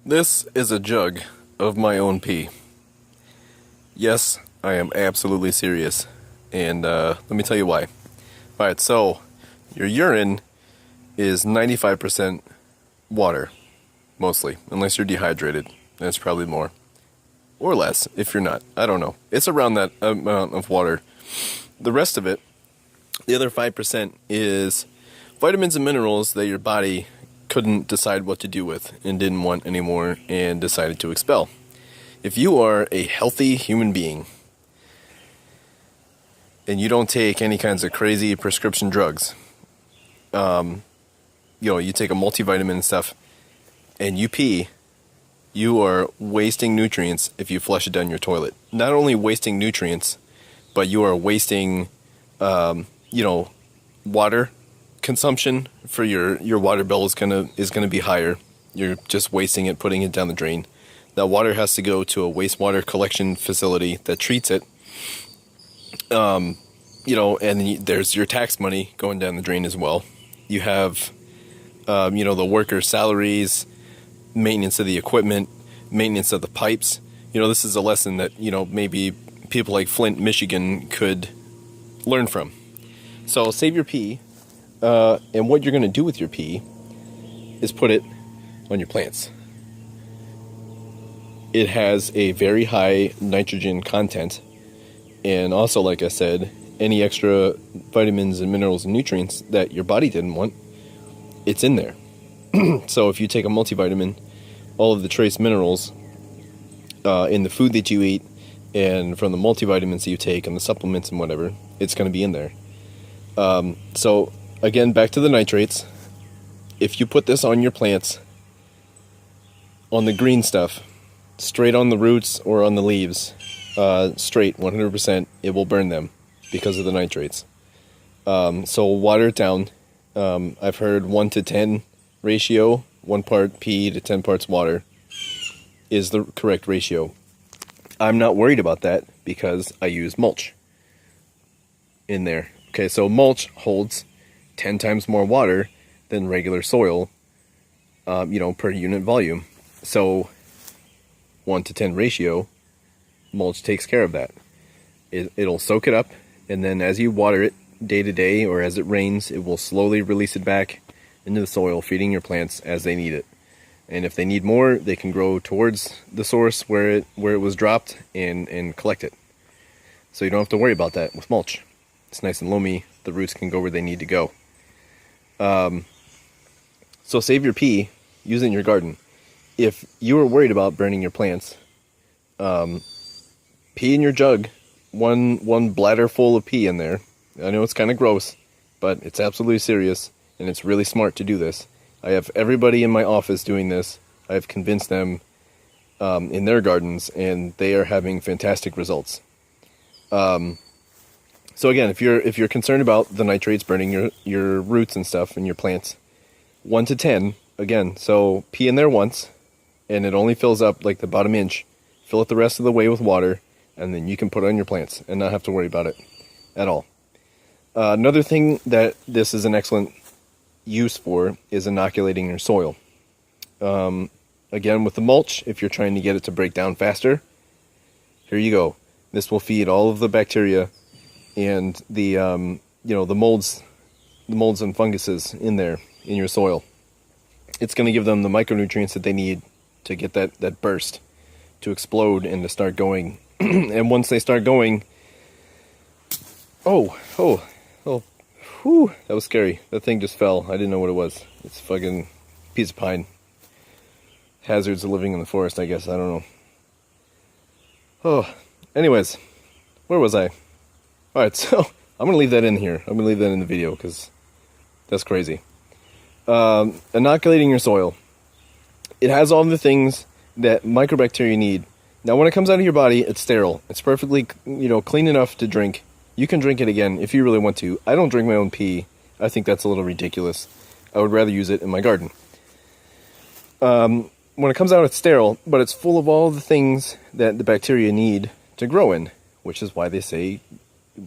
This is a jug of my own pee. Yes, I am absolutely serious. And let me tell you why. Alright, so your urine is 95% water, mostly, unless you're dehydrated. And it's probably more. Or less, if you're not. I don't know. It's around that amount of water. The rest of it, the other 5%, is vitamins and minerals that your body couldn't decide what to do with and didn't want anymore and decided to expel. If you are a healthy human being and you don't take any kinds of crazy prescription drugs, you take a multivitamin and stuff, and you pee, you are wasting nutrients if you flush it down your toilet. Not only wasting nutrients, but you are wasting, water consumption for your water bill is gonna be higher. You're just wasting it, putting it down the drain. That water has to go to a wastewater collection facility that treats it. And there's your tax money going down the drain as well. You have, the workers' salaries, maintenance of the equipment, maintenance of the pipes. This is a lesson that, maybe people like Flint, Michigan could learn from. So save your pee. And what you're going to do with your pee is put it on your plants. It has a very high nitrogen content. And also, like I said, any extra vitamins and minerals and nutrients that your body didn't want, it's in there. So if you take a multivitamin, all of the trace minerals in the food that you eat and from the multivitamins that you take and the supplements and whatever, it's going to be in there. So again, back to the nitrates. If you put this on your plants, on the green stuff, straight on the roots or on the leaves, straight, 100%, it will burn them because of the nitrates. So water it down. I've heard 1 to 10 ratio, 1 part pee to 10 parts water is the correct ratio. I'm not worried about that because I use mulch in there. Okay, so mulch holds 10 times more water than regular soil, per unit volume. So 1 to 10 ratio, mulch takes care of that. It'll soak it up, and then as you water it day to day or as it rains, it will slowly release it back into the soil, feeding your plants as they need it. And if they need more, they can grow towards the source where it was dropped and collect it. So you don't have to worry about that with mulch. It's nice and loamy. The roots can go where they need to go. So save your pee, use it in your garden. If you are worried about burning your plants, pee in your jug, one bladder full of pee in there. I know it's kind of gross, but it's absolutely serious, and it's really smart to do this. I have everybody in my office doing this. I've convinced them in their gardens, and they are having fantastic results. So again, if you're concerned about the nitrates burning your roots and stuff in your plants, 1 to 10, again, so pee in there once, and it only fills up like the bottom inch. Fill it the rest of the way with water, and then you can put it on your plants and not have to worry about it at all. Another thing that this is an excellent use for is inoculating your soil. Again, with the mulch, if you're trying to get it to break down faster, here you go. This will feed all of the bacteria and the molds and funguses in there in your soil. It's going to give them the micronutrients that they need to get that burst to explode and to start going. And once they start going, whew, that was scary. That thing just fell. I didn't know what it was. It's a fucking piece of pine. Hazards of living in the forest, I guess. I don't know. Oh, anyways, where was I? Alright, so I'm going to leave that in here. I'm going to leave that in the video because that's crazy. Inoculating your soil. It has all the things that microbacteria need. Now, when it comes out of your body, it's sterile. It's perfectly, clean enough to drink. You can drink it again if you really want to. I don't drink my own pee. I think that's a little ridiculous. I would rather use it in my garden. When it comes out, it's sterile, but it's full of all the things that the bacteria need to grow in, which is why they say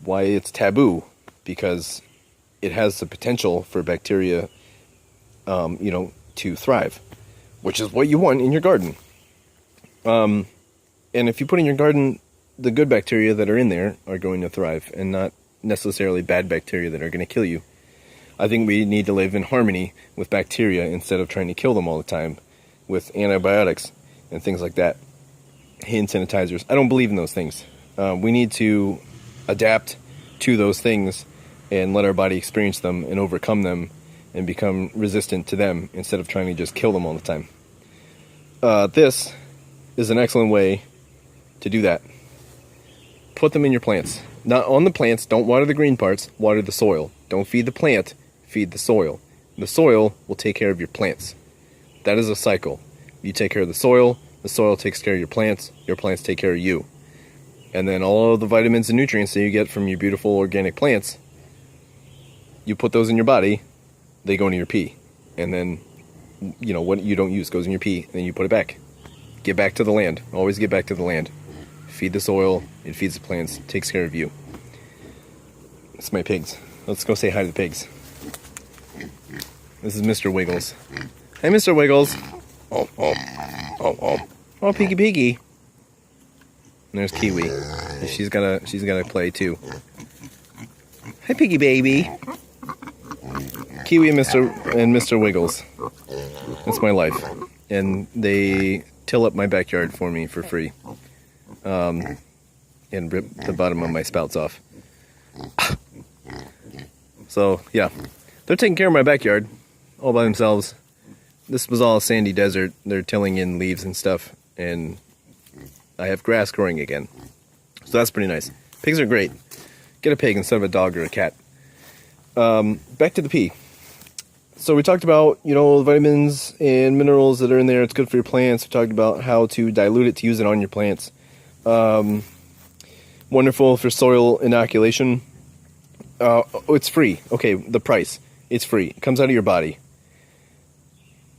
why it's taboo, because it has the potential for bacteria, to thrive. which is what you want in your garden. And if you put in your garden, the good bacteria that are in there are going to thrive, and not necessarily bad bacteria that are going to kill you. I think we need to live in harmony with bacteria instead of trying to kill them all the time with antibiotics and things like that. Hand sanitizers. I don't believe in those things. We need to adapt to those things and let our body experience them and overcome them and become resistant to them instead of trying to just kill them all the time. This is an excellent way to do that. Put them in your plants. Not on the plants. Don't water the green parts. Water the soil. Don't feed the plant. Feed the soil. The soil will take care of your plants. That is a cycle. You take care of the soil takes care of your plants take care of you. And then all of the vitamins and nutrients that you get from your beautiful organic plants, you put those in your body, they go into your pee. And then, what you don't use goes in your pee, and then you put it back. Get back to the land. Always get back to the land. Feed the soil, it feeds the plants, takes care of you. It's my pigs. Let's go say hi to the pigs. This is Mr. Wiggles. Hey, Mr. Wiggles. Oh, Piggy Piggy. And there's Kiwi. She's gotta play too. Hi, Piggy baby. Kiwi and Mr. Wiggles. That's my life. And they till up my backyard for me for free. And rip the bottom of my spouts off. So, yeah. They're taking care of my backyard all by themselves. This was all sandy desert. They're tilling in leaves and stuff. And I have grass growing again. So that's pretty nice. Pigs are great. Get a pig instead of a dog or a cat. Back to the pee. So we talked about, the vitamins and minerals that are in there. It's good for your plants. We talked about how to dilute it to use it on your plants. Wonderful for soil inoculation. It's free. Okay, the price. It's free. It comes out of your body.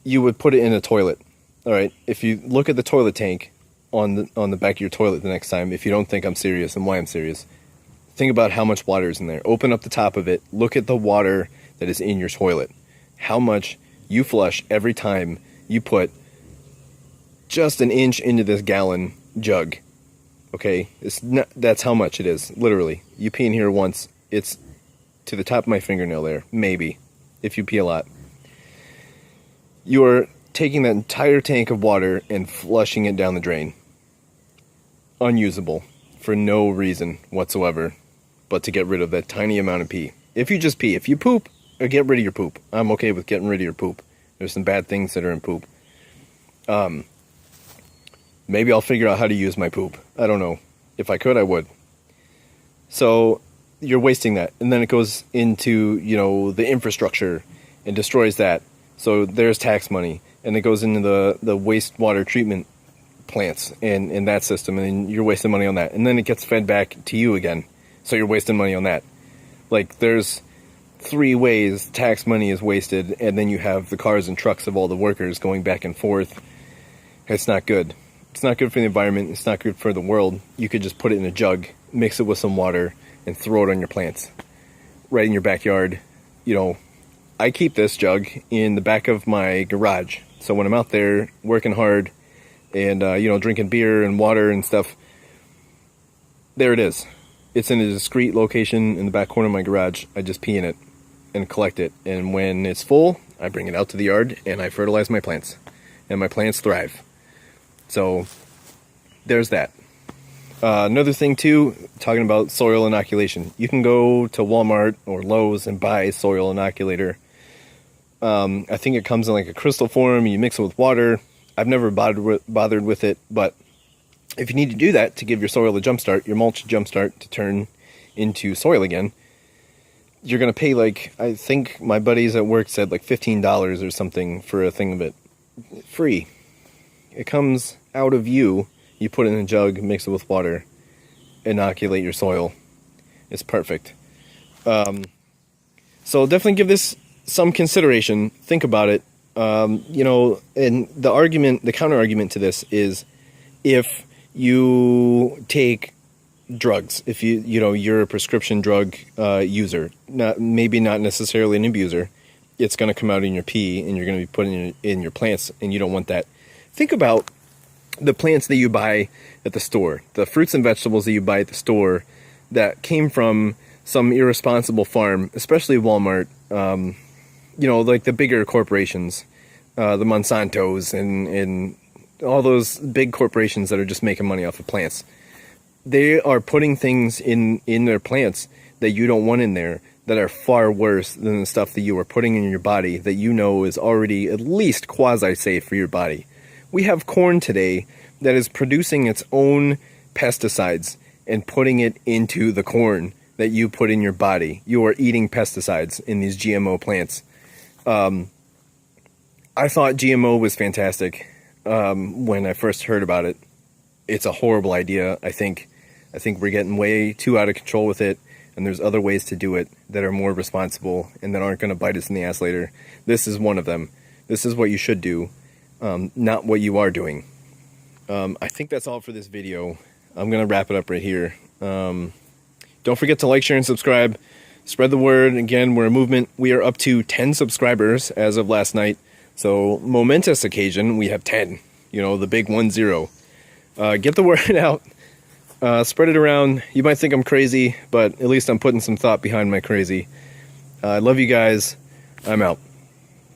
You would put it in a toilet. All right. If you look at the toilet tank on the back of your toilet the next time, if you don't think I'm serious and why I'm serious, think about how much water is in there. Open up the top of it. Look at the water that is in your toilet. How much you flush every time you put just an inch into this gallon jug. Okay? That's how much it is. Literally. You pee in here once, it's to the top of my fingernail there. Maybe. If you pee a lot. You are taking that entire tank of water and flushing it down the drain. Unusable. For no reason whatsoever. But to get rid of that tiny amount of pee. If you just pee. If you poop, get rid of your poop. I'm okay with getting rid of your poop. There's some bad things that are in poop. Maybe I'll figure out how to use my poop. I don't know. If I could, I would. So, you're wasting that. And then it goes into, the infrastructure and destroys that. So there's tax money. And it goes into the wastewater treatment plants and that system. And you're wasting money on that. And then it gets fed back to you again. So you're wasting money on that. Like, there's 3 ways tax money is wasted. And then you have the cars and trucks of all the workers going back and forth. It's not good. It's not good for the environment. It's not good for the world. You could just put it in a jug, mix it with some water, and throw it on your plants. Right in your backyard. I keep this jug in the back of my garage. So when I'm out there working hard and, drinking beer and water and stuff, there it is. It's in a discreet location in the back corner of my garage. I just pee in it and collect it. And when it's full, I bring it out to the yard and I fertilize my plants. And my plants thrive. So there's that. Another thing too, talking about soil inoculation. You can go to Walmart or Lowe's and buy soil inoculator. I think it comes in like a crystal form. You mix it with water. I've never bothered with it, but if you need to do that to give your soil a jump start, your mulch jump start to turn into soil again, you're going to pay I think my buddies at work said $15 or something for a thing of it. Free. It comes out of you. You put it in a jug, mix it with water, inoculate your soil. It's perfect. So definitely give this some consideration. Think about it. And the counter argument to this is if you take drugs, if you're a prescription drug user, maybe not necessarily an abuser, it's going to come out in your pee, and you're going to be putting it in your plants, and you don't want that. Think about the plants that you buy at the store, the fruits and vegetables that you buy at the store that came from some irresponsible farm, especially Walmart, you know, like the bigger corporations, the Monsantos and all those big corporations that are just making money off of plants. They are putting things in their plants that you don't want in there that are far worse than the stuff that you are putting in your body that you know is already at least quasi-safe for your body. We have corn today that is producing its own pesticides and putting it into the corn that you put in your body. You are eating pesticides in these GMO plants. I thought GMO was fantastic when I first heard about it. It's a horrible idea. I think we're getting way too out of control with it, and there's other ways to do it that are more responsible and that aren't going to bite us in the ass later. This is one of them. This is what you should do, not what you are doing. I think that's all for this video. I'm going to wrap it up right here. Don't forget to like, share, and subscribe. Spread the word. Again, we're a movement. We are up to 10 subscribers as of last night. So, momentous occasion. We have 10. You know, the big 10. Get the word out. Spread it around. You might think I'm crazy, but at least I'm putting some thought behind my crazy. I love you guys. I'm out.